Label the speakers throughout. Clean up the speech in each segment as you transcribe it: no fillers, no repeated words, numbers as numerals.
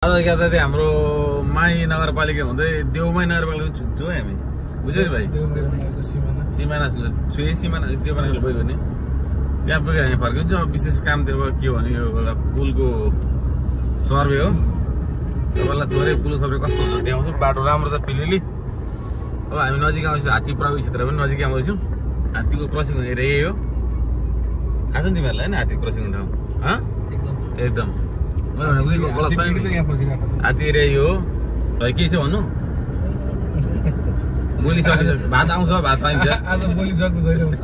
Speaker 1: आज क्या था हाम्रो माई नगरपालिका हुँदै देउमाई नगरपालिका छुट्छौँ है हामी बुझ्यो नि भाइ सिमाना छुए सिमाना देउमाई गयो नि त्यहाँ पुगेर हामी फर्किन्छौँ। अब विशेष काम त्यो के हो भने यो एउटा पुलको सर्वे हो। तपाईँलाई थोरै पुल सर्वे कस्तो हुन्छ देखाउँछु। बाटो राम्रो छ पिलिली। अब हामी नजिक आउँछौँ हात्ती प्रवेश क्षेत्र पनि नजिक आउँदैछौँ। हात्तीको क्रसिङ हुने एरिया यही हो। थाहा छ नि तिमीहरूलाई होइन हात्ती क्रसिङ हुने ठाउँ एकदम हात्ती एरिया यो हो। भाइ के छ भन्नु बोली सकिन्छ। भात आउँछ भात पाइन्छ आज बोली सक्नु छैन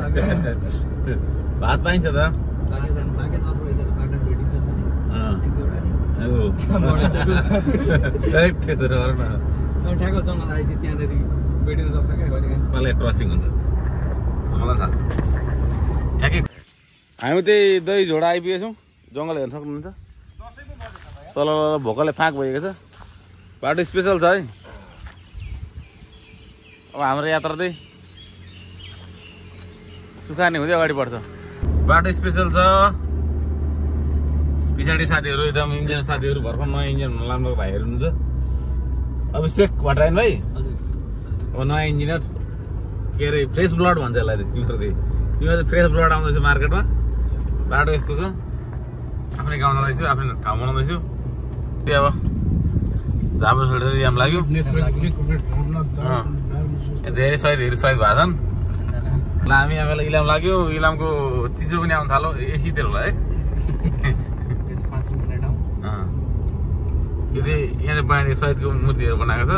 Speaker 1: भात पाइन्छ त ठ्याक्क जङ्गल आएपछि त्यहाँनिर भेटिन सक्छ क्या कहिले क्रसिङ हुन्छ मलाई थाहा छ ठ्याक्कै। हामी त्यही दही झोडा आइपुगेछौँ। जङ्गल हेर्न सक्नुहुन्छ तल भोकले फाँक भइएको छ। बाटो स्पेसल छ है। अब हाम्रो यात्रा चाहिँ सुखानी हुँदै अगाडि बढ्छ। बाटो स्पेसल छ। पछाडि साथीहरू एकदम इन्जिनियर साथीहरू भर्खर नयाँ इन्जिनियर हुन लाग्नु भाइहरू हुनुहुन्छ। अभिषेक भट्टरायन भाइ अब नयाँ इन्जिनियर के अरे फ्रेस ब्लड भन्छ यसलाई। तिम्रो चाहिँ फ्रेस ब्लड आउँदैछ मार्केटमा। बाटो यस्तो छ। आफ्नै गाउँ जाँदैछु आफ्नै ठाउँ बनाउँदैछु। त्यो अब झापा छोडेर इलाम लाग्यो। धेरै शहीदहरू शहीद भएको छन्। हामी यहाँ इलाम लाग्यो। इलामको चिसो पनि आउनु थाल्यो। एसी तेल होला है। यो चाहिँ यहाँ बाहिर शहीदको मूर्तिहरू बनाएको छ।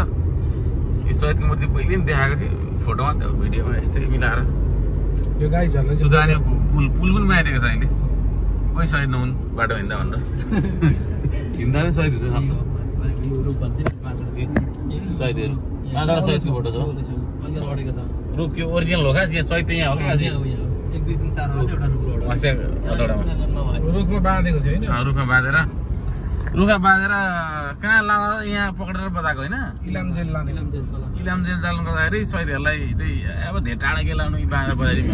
Speaker 1: यो शहीदको मूर्ति पहिले पनि देखाएको थियो फोटोमा त्यो भिडियोमा यस्तै मिलाएर। यो गाई झर्ला सुकाने पुल पनि बनाइदिएको छ अहिले। कोही शहीद नहुन् बाटो हिँड्दा भनेर हिँड्दा पनि शहीद हुन सक्छ। शहीदहरू 5 शहीदको फोटो छ। रुख यो ओरिजिनल हो खास। यहाँ शहीद त यहाँ हो क्या। 1 2 3 4 रुखमा बाँधेको थियो होइन। रुखमा बाँधेर कहाँ लाँदा यहाँ पक्रेर बजाएको होइन। इलाम जेल चाल्नु गर्दाखेरि शहीदहरूलाई अब धेरै टाढा के लानु बाँधेर बजाइदिनु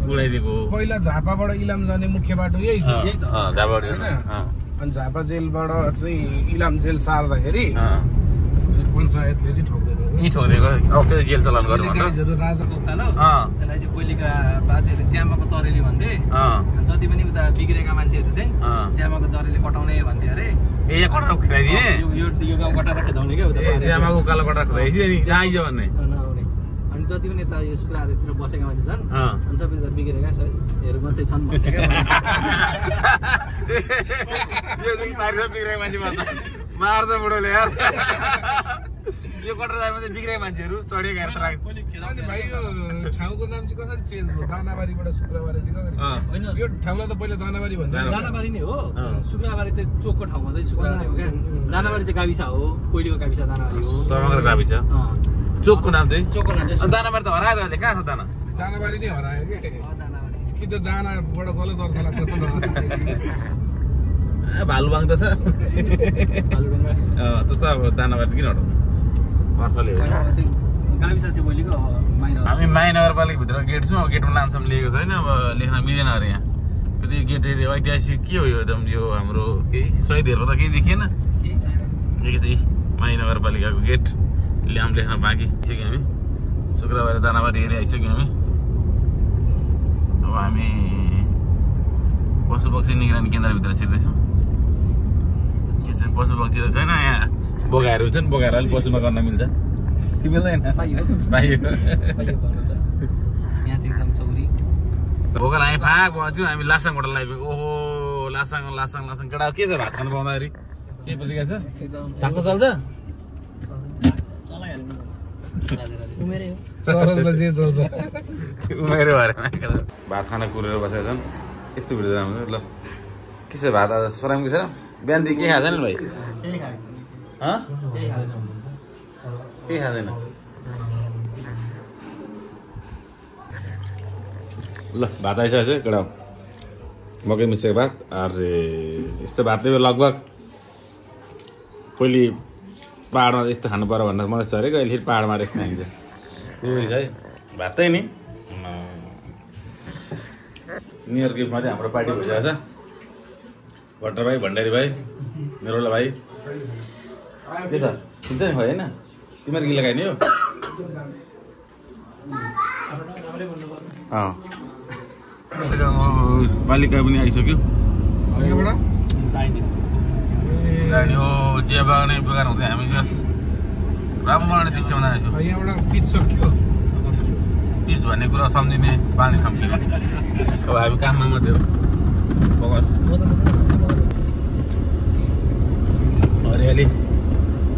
Speaker 1: उडाइदिएको हो। पहिला झापाबाट इलाम जाने मुख्य बाटो यही छ। अनि झापा जेलबाट चाहिँ इलाम जेल सार्दाखेरि पञ्चायतले चाहिँ ठोकिदिएको अप्ठ्यारो जेल चलान गर्नु भनेर राजाको उकालो त्यसलाई चाहिँ पहिलेका बाजेहरूले ज्यामाको तरेली भन्थे। जति पनि उता बिग्रेका मान्छेहरू चाहिँ ज्यामाको तरेली कटाउने भन्थे अरे। ए कटाउ खुवाइदिए यो गाउँ कटाबाट धाउने क्या उता ज्यामाको उकालो कटा खुवाइदिए नि जहाँ आइज भन्ने। अनि जति पनि यता यो शुक्राहारतिर बसेका मान्छे छन् अनि सबै बिग्रेका हरू मात्रै छन् भन्थे क्या। बिग्रेका मान्छे मार्छ बुढोले यार। यो कटर जाने चाहिँ बिग्रेका मान्छेहरू चढेका हेर्छ। अनि भाइ यो ठाउँको नाम चाहिँ कसरी चेन्ज भयो? दानाबारीबाट शुक्रबारी चाहिँ कसरी? होइन यो ठाउँलाई त पहिला दानाबारी भन्छ। दानाबारी नै हो। शुक्रबारी त चोकको ठाउँमा चाहिँ शुक्रबारी हो क्या। दानाबारी चाहिँ गाविसा हो। पहिलेको गाविसा दानाबारी हो। तमाको गाविसा चोकको नाम चाहिँ दानाबारी त हरायो अहिले। कहाँ छ दाना? दानाबारी नै हरायो के। दानाबारी कि त दानाबाट गलत अर्थ लाग्छ। भालुबाङ त छ। अब दानाबारी किन हटाउनु अर्थले गाविसा थियो पहिलेको। हामी माई नगरपालिकाभित्र गेट छौँ। गेटमा नामसम्म लेखेको छैन। अब लेख्न मिलेन अरे यहाँ। त्यो गेट ऐतिहासिक के हो यो एकदम यो हाम्रो केही शहीदहरूको त केही देखिएन। यो चाहिँ माई नगरपालिकाको गेट ल्याम लेख्न बाँकी सक्यौँ हामी। शुक्रबार दानाबारी एरिया आइसक्यौँ हामी। अब हामी पशुपक्षी निगरानी केन्द्रभित्र छिर्दैछौँ। के छ पशुपक्षी त छैन यहाँ। बोगाहरू हुन्छन्। बोगाएर अलिक पशुमा गर्न मिल्छ कि मिल्दैन? पाइयो। भोकल हामी फाँक भन्छौँ। हामी लासाङबाट लाइपुग्यो। ओहो लासाङ केटा के छ भात खानु पाउँदाखेरि के प्रतिका छ? भाषा चल्छ उमेर भएर भात खाना कुरेर बसेका छन्। यस्तो भिडियो राम्रो ल के छ भात आज सरामको छ? बिहानदेखि के खाएको छैन भाइ? केही खाँदैन ल। भात आइसकेको छ केटा मकै मिसेको भात। अरे यस्तो भात चाहिँ लगभग पहिले पाहाडमा यस्तो खानु पर्यो भनेर मलाई चरेको। अहिले फेरि पाहाडमा यस्तो खाइन्छ। त्यो है भातै नि न्यु इयरको मात्रै हाम्रो पार्टी भइसकेको छ। भट्टर भाइ भण्डारी भाइ
Speaker 2: मेरो ल भाइ के त हुन्छ नि होइन तिमीहरू के लगाइने हो बालिका पनि आइसक्यो हो चिया बागानै बेकार हुँदै हामी जस राम्रो दृश्यमा आएछौँ
Speaker 1: यहाँबाट पिच सक्यो
Speaker 2: पिच भन्ने कुरा सम्झिने पानी सम्झिने अब हामी काममा मात्रै हो हरियाली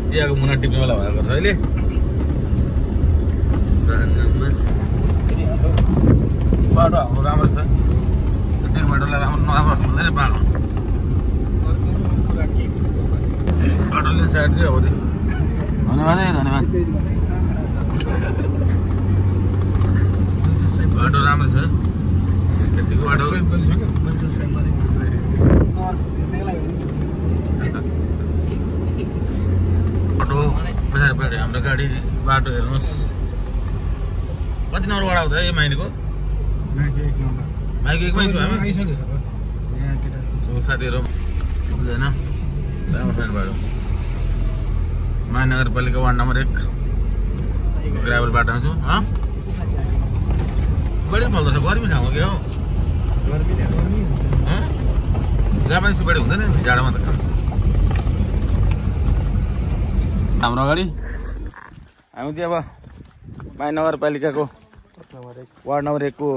Speaker 2: चियाको मुना टिप्ने बेला भएको छ अहिले बाटो हाम्रो राम्रो छ त्यो बाटोलाई राम्रो नराम्रो हुँदैन बाटो बाटोले साइड चाहिँ हो धन्यवाद है धन्यवाद बाटो राम्रो छ यतिको बाटो बाटो पछाडिपट्टि हाम्रो गाडी बाटो हेर्नुहोस् कति नम्बरबाट आउँदा यो माइनीको माइक एक माइक हामी साथीहरू पुग्दैन राम्रो छैन बाटो महानगरपालिका वार्ड नम्बर 1 ग्राभल बाटोमा छु बढी फल्दो छ गर्मी ठाउँमा के हो जहाँ पनि सुपारी हुँदैन जाडोमा त हाम्रो अगाडि हामी चाहिँ अब महानगरपालिकाको वार्ड नम्बर 1 को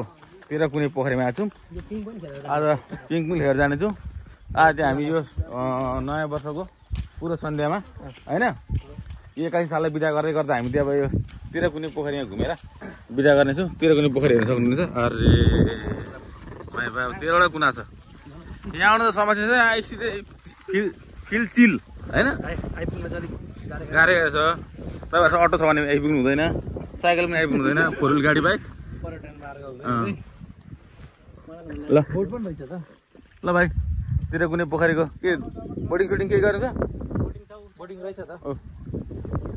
Speaker 2: तेह्र कुनै पोखरीमा आएको छौँ आज पिङ पनि खेलेर जानेछौँ आज चाहिँ हामी यो नयाँ वर्षको पुरो सन्ध्यामा होइन 81 साललाई बिदा गर्दै गर्दा हामी चाहिँ अब यो तेह्र कुनै पोखरीमा घुमेर बिदा गर्नेछौँ तेह्र कुनै पोखरी हेर्न सक्नुहुन्छ अरे भाइ भाइ 13वटा कुना छ यहाँ आउनु त समस्या छ आइसिधै फिल चिल होइन गाह्रै छ तपाईँहरू अटो छ भने आइपुग्नु हुँदैन साइकल पनि आइपुग्नु हुँदैन 4 व्हिल गाडी बाइक ल भाइ तेह्र कुनै पोखरीको के बोर्डिङ सुटिङ केही गर्नु छ
Speaker 1: बोर्डिङ रहेछ त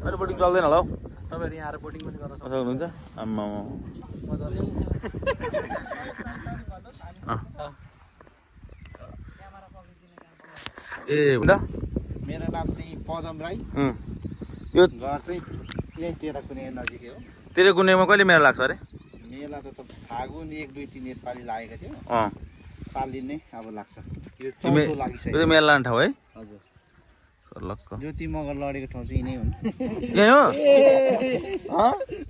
Speaker 2: अहिले बोर्डिङ चल्दैन होला हौ
Speaker 1: तपाईँहरू यहाँ आएर बोर्डिङ पनि गर्न
Speaker 2: सक्नुहुन्छ आम्मा ए हुन्छ
Speaker 1: मेरो नाम चाहिँ पदम राई
Speaker 2: यो
Speaker 1: घर चाहिँ यही तेह्र कुनै नजिकै हो
Speaker 2: तेह्र कुनैमा कहिले मेला लाग्छ अरे
Speaker 1: मेला त फागुन 1, 2, 3 यसपालि लागेको थियो सालि नै अब लाग्छ यो चौथो लागिसक्यो
Speaker 2: यो मेला लाने ठाउँ है
Speaker 1: हजुर
Speaker 2: सर्लक्क
Speaker 1: ज्योति मगर लडेको ठाउँ चाहिँ यही हो
Speaker 2: यही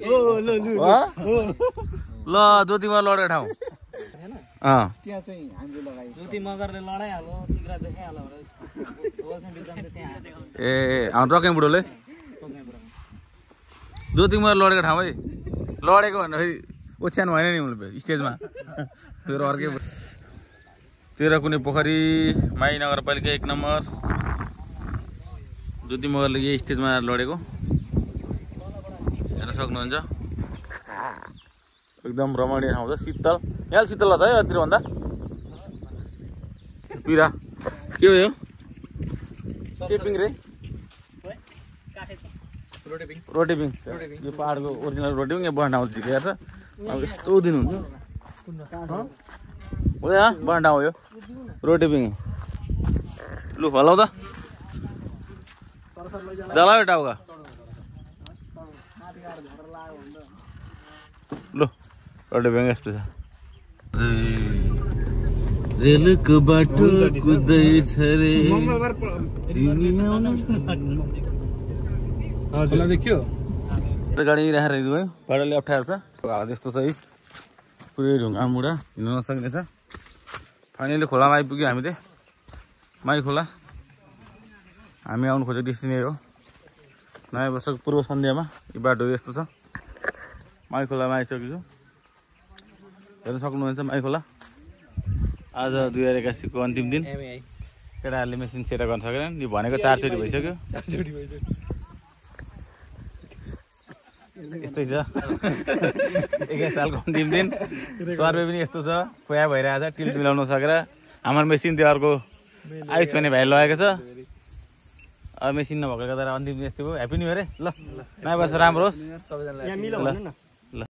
Speaker 2: हो ल ज्योति मगर लडेको ठाउँ
Speaker 1: त्यहाँ चाहिँ हामीले लगायो
Speaker 3: ज्योति मगरले लडाइहाल्यो तिग्रा देखाइहाल्यो
Speaker 2: ए हाम्रो रकेम बुढोले ज्योति मगर लडेको ठाउँ है लडेको भन्दाखेरि ओछ्यान भएन नि उसले स्टेजमा फेरि अर्कै तेह्र कुनै पोखरी माई नगरपालिका 1 नम्बर ज्योति मगरले यही स्टेजमा लडेको हेर्न सक्नुहुन्छ एकदम रमणीय ठाउँ छ शीतल यहाँ शीतल छ है अतिरभन्दा पिरा के हो यो के पिङ रे रोटी पिङ यो पहाडको ओरिजिनल रोटी पिङ यहाँ बन्ड आउँछ झिकेर छ अब यस्तो दिन हुन्छ हुँदैन बन्ड आऊ यो रोटी पिङ लु हलाउ त जलायो टाउका लु रोटी पिङ यस्तो छ रेलको बाटो कुद्दैछ रे
Speaker 1: देखियो
Speaker 2: गाडी राखेर हिँड्नु भयो बाटोले अप्ठ्यारो छ त्यस्तो छ है पुरै ढुङ्गा मुढा हिँड्नु नसक्ने छ फाइनली खोलामा आइपुग्यो हामी चाहिँ माई खोला हामी आउनु खोजेको डेस्टिनेसन हो नयाँ वर्षको पूर्व सन्ध्यामा यो बाटो यस्तो छ माई खोलामा आइसकेको छु हेर्न सक्नुहुन्छ माई खोला आज 2081 को अन्तिम दिन केटाहरूले मेसिन सेट गर्न सकेनन् यो भनेको 4 चोटि भइसक्यो यस्तै छ 21 सालको अन्तिम दिन सर्वे पनि यस्तो छ खोया भइरहेको छ टिल्ट मिलाउन सकेर हाम्रो मेसिन त्यो अर्को आयुष भन्ने भाइ लगेको छ अब मेसिन नभएको गर्दा अन्तिम दिन यस्तो भयो ह्याप्पी न्यू इयर है ल नयाँ वर्ष राम्रो होस्
Speaker 1: सबैजनालाई